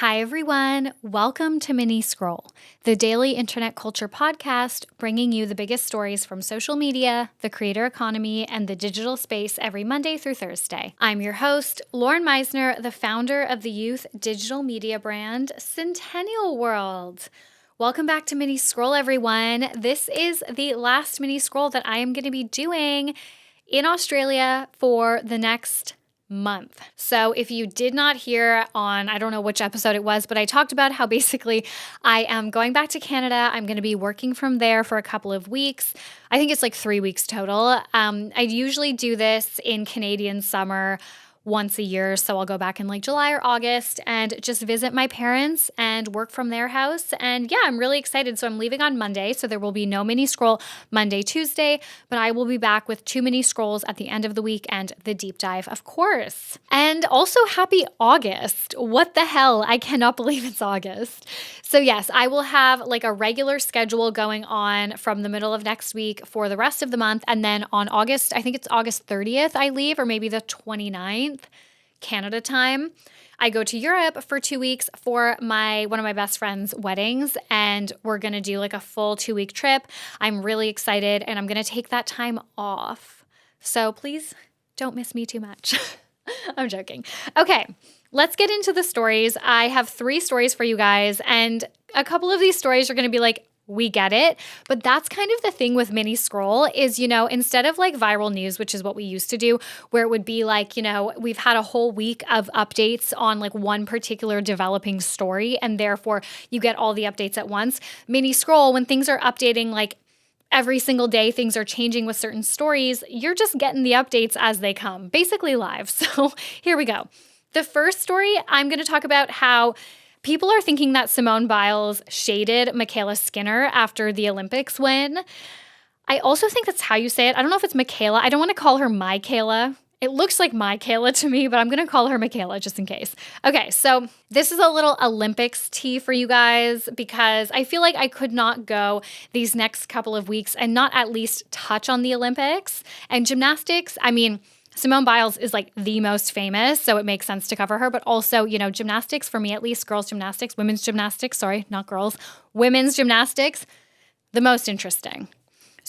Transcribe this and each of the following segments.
Hi, everyone. Welcome to Mini Scroll, the daily internet culture podcast bringing you the biggest stories from social media, the creator economy, and the digital space every Monday through Thursday. I'm your host, Lauren Meisner, the founder of the youth digital media brand Centennial World. Welcome back to Mini Scroll, everyone. This is the last Mini Scroll that I am going to be doing in Australia for the next month. So if you did not hear on, I don't know which episode it was, but I talked about how basically I am going back to Canada. I'm going to be working from there for a couple of weeks. I think it's like 3 weeks total. I usually do this in Canadian summer once a year. So I'll go back in like July or August and just visit my parents and work from their house. And yeah, I'm really excited. So I'm leaving on Monday. So there will be no mini scroll Monday, Tuesday, but I will be back with 2 mini scrolls at the end of the week and the deep dive, of course. And also happy August. What the hell? I cannot believe it's August. So yes, I will have like a regular schedule going on from the middle of next week for the rest of the month. And then on August, I think it's August 30th, I leave, or maybe the 29th. Canada time. I go to Europe for 2 weeks for one of my best friend's weddings, and we're going to do like a full 2-week trip. I'm really excited, and I'm going to take that time off. So please don't miss me too much. I'm joking. Okay, let's get into the stories. I have 3 stories for you guys, and a couple of these stories are going to be like, we get it. But that's kind of the thing with mini scroll is, instead of like viral news, which is what we used to do, where it would be like, we've had a whole week of updates on like one particular developing story, and therefore you get all the updates at once. Mini scroll, when things are updating like every single day, things are changing with certain stories, you're just getting the updates as they come, basically live. So here we go. The first story, I'm going to talk about how people are thinking that Simone Biles shaded MyKayla Skinner after the Olympics win. I also think that's how you say it. I don't know if it's MyKayla. I don't want to call her MyKayla. It looks like MyKayla to me, but I'm going to call her MyKayla just in case. Okay, so this is a little Olympics tea for you guys because I feel like I could not go these next couple of weeks and not at least touch on the Olympics and gymnastics. I mean, Simone Biles is like the most famous, so it makes sense to cover her. But also, gymnastics, for me at least, women's gymnastics, women's gymnastics, the most interesting.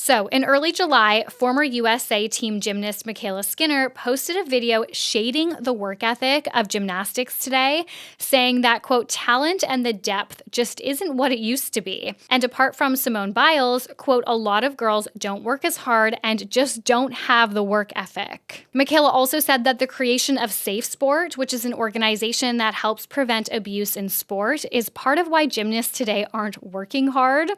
So in early July, former USA team gymnast MyKayla Skinner posted a video shading the work ethic of gymnastics today, saying that, quote, talent and the depth just isn't what it used to be. And apart from Simone Biles, quote, a lot of girls don't work as hard and just don't have the work ethic. MyKayla also said that the creation of Safe Sport, which is an organization that helps prevent abuse in sport, is part of why gymnasts today aren't working hard.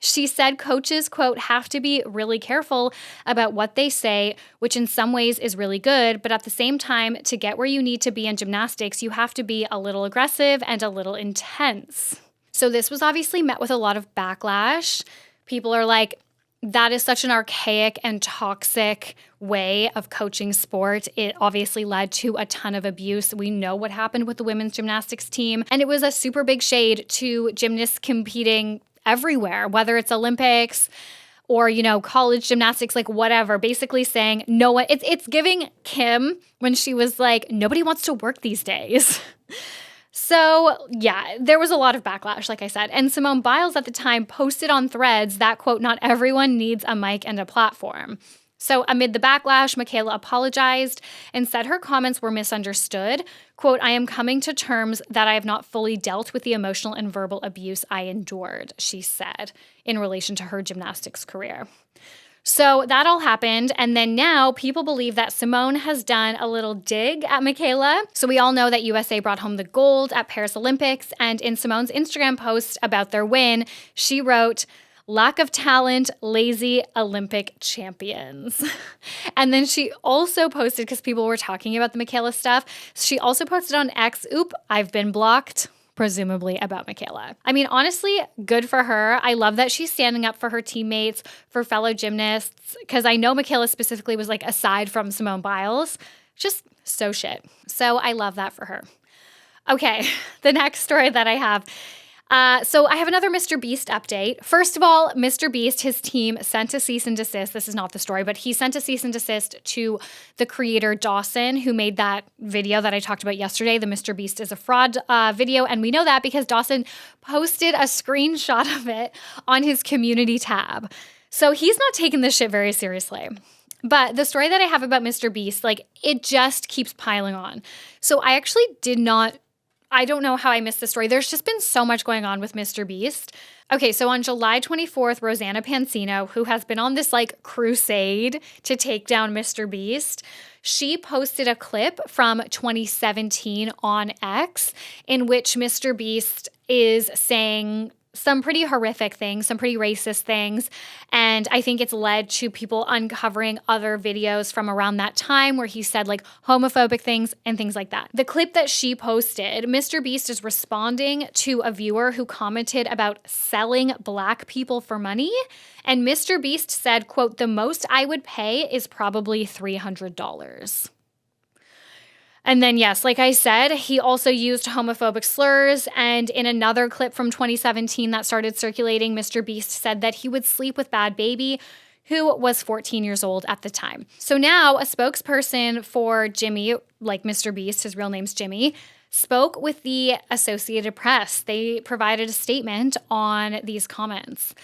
She said coaches, quote, have to be really careful about what they say, which in some ways is really good, but at the same time, to get where you need to be in gymnastics, you have to be a little aggressive and a little intense. So this was obviously met with a lot of backlash. People are like, that is such an archaic and toxic way of coaching sport. It obviously led to a ton of abuse. We know what happened with the women's gymnastics team, and it was a super big shade to gymnasts competing everywhere, whether it's Olympics or, college gymnastics, like whatever, basically saying no one, it's giving Kim when she was like, nobody wants to work these days. So yeah, there was a lot of backlash, like I said. And Simone Biles at the time posted on Threads that, quote, not everyone needs a mic and a platform. So amid the backlash, MyKayla apologized and said her comments were misunderstood. Quote, I am coming to terms that I have not fully dealt with the emotional and verbal abuse I endured, she said, in relation to her gymnastics career. So that all happened, and then now people believe that Simone has done a little dig at MyKayla. So we all know that USA brought home the gold at Paris Olympics, and in Simone's Instagram post about their win, she wrote, lack of talent, lazy Olympic champions. And then she also posted, because people were talking about the MyKayla stuff, she also posted on X, I've been blocked, presumably about MyKayla. I mean, honestly, good for her. I love that she's standing up for her teammates, for fellow gymnasts, because I know MyKayla specifically was like, aside from Simone Biles, just so shit. So I love that for her. Okay, the next story that I have, So I have another MrBeast update. First of all, MrBeast, his team sent a cease and desist. This is not the story, but he sent a cease and desist to the creator Dawson, who made that video that I talked about yesterday, the MrBeast is a fraud video. And we know that because Dawson posted a screenshot of it on his community tab. So he's not taking this shit very seriously. But the story that I have about MrBeast, like, it just keeps piling on. So I don't know how I missed this story. There's just been so much going on with MrBeast. Okay, so on July 24th, Rosanna Pansino, who has been on this like crusade to take down MrBeast, she posted a clip from 2017 on X in which MrBeast is saying some pretty horrific things, some pretty racist things. And I think it's led to people uncovering other videos from around that time where he said like homophobic things and things like that. The clip that she posted, MrBeast is responding to a viewer who commented about selling Black people for money. And MrBeast said, quote, "The most I would pay is probably $300. And then, yes, like I said, he also used homophobic slurs. And in another clip from 2017 that started circulating, MrBeast said that he would sleep with Bad Baby, who was 14 years old at the time. So now a spokesperson for Jimmy, like MrBeast, his real name's Jimmy, spoke with the Associated Press. They provided a statement on these comments.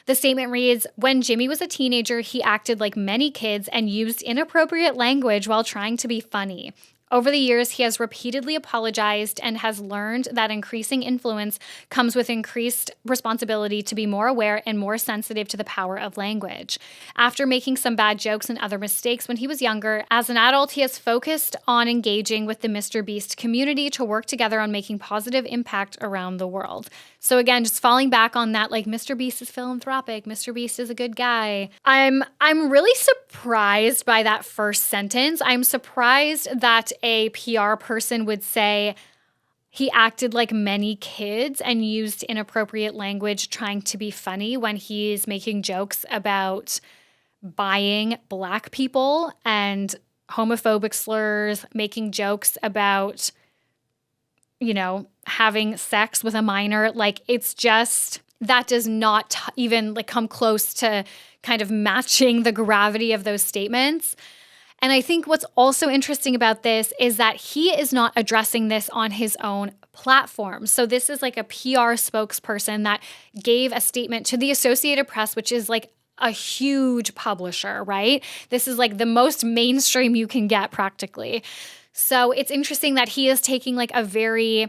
The statement reads, "When Jimmy was a teenager, he acted like many kids and used inappropriate language while trying to be funny. Over the years, he has repeatedly apologized and has learned that increasing influence comes with increased responsibility to be more aware and more sensitive to the power of language. After making some bad jokes and other mistakes when he was younger, as an adult, he has focused on engaging with the MrBeast community to work together on making positive impact around the world." So again, just falling back on that, like MrBeast is philanthropic, MrBeast is a good guy. I'm really surprised by that first sentence. I'm surprised that a PR person would say he acted like many kids and used inappropriate language trying to be funny when he's making jokes about buying Black people and homophobic slurs, making jokes about, you know, having sex with a minor. Like, it's just, that does not even like come close to kind of matching the gravity of those statements. And I think what's also interesting about this is that he is not addressing this on his own platform. So this is like a PR spokesperson that gave a statement to the Associated Press, which is like a huge publisher, right? This is like the most mainstream you can get practically. So it's interesting that he is taking like a very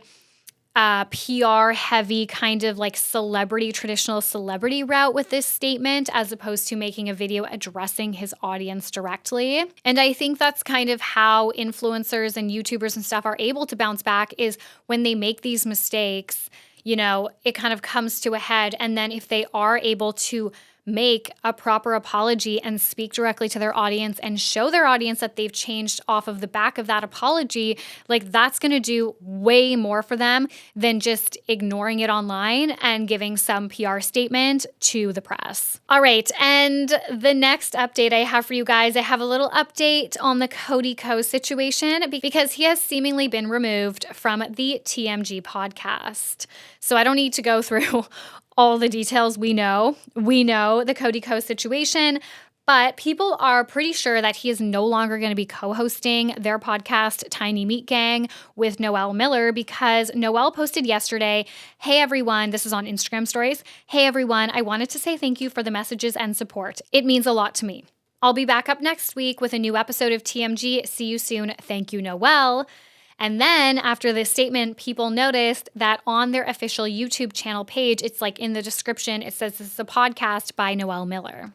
PR heavy kind of like traditional celebrity route with this statement, as opposed to making a video addressing his audience directly. And I think that's kind of how influencers and YouTubers and stuff are able to bounce back, is when they make these mistakes, you know, it kind of comes to a head. And then if they are able to make a proper apology and speak directly to their audience and show their audience that they've changed off of the back of that apology, like, that's going to do way more for them than just ignoring it online and giving some PR statement to the press. All right, and the next update I have for you guys, I have a little update on the Cody Ko situation, because he has seemingly been removed from the TMG podcast. So I don't need to go through all the details. We know the Cody Ko situation, but people are pretty sure that he is no longer going to be co-hosting their podcast, Tiny Meat Gang, with Noel Miller, because Noel posted yesterday, "Hey everyone," this is on Instagram stories, "Hey everyone, I wanted to say thank you for the messages and support. It means a lot to me. I'll be back up next week with a new episode of TMG. See you soon. Thank you, Noel." And then after this statement, people noticed that on their official YouTube channel page, it's like in the description, it says this is a podcast by Noel Miller.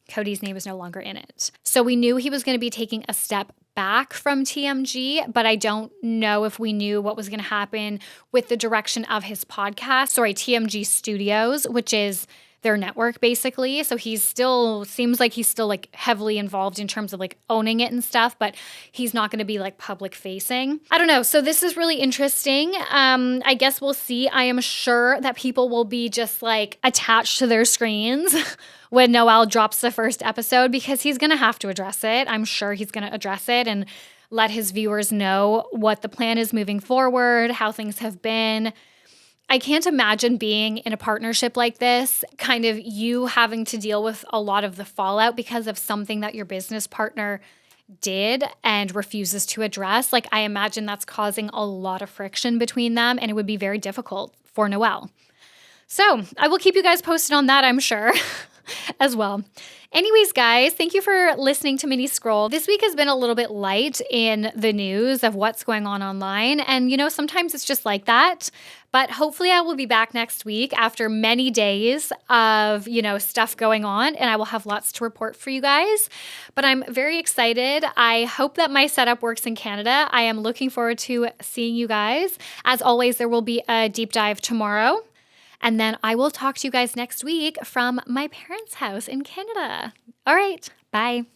Cody's name is no longer in it. So we knew he was going to be taking a step back from TMG, but I don't know if we knew what was going to happen with the direction of his podcast. TMG Studios, which is their network basically. So seems like he's still like heavily involved in terms of like owning it and stuff, but he's not going to be like public facing. I don't know. So this is really interesting. I guess we'll see. I am sure that people will be just like attached to their screens when Noel drops the first episode, because he's going to have to address it. I'm sure he's going to address it and let his viewers know what the plan is moving forward, how things have been. I can't imagine being in a partnership like this, kind of you having to deal with a lot of the fallout because of something that your business partner did and refuses to address. Like, I imagine that's causing a lot of friction between them, and it would be very difficult for Noelle. So I will keep you guys posted on that, I'm sure, as well. Anyways, guys, thank you for listening to Mini Scroll. This week has been a little bit light in the news of what's going on online. And, sometimes it's just like that. But hopefully I will be back next week after many days of, stuff going on. And I will have lots to report for you guys. But I'm very excited. I hope that my setup works in Canada. I am looking forward to seeing you guys. As always, there will be a deep dive tomorrow. And then I will talk to you guys next week from my parents' house in Canada. All right, bye.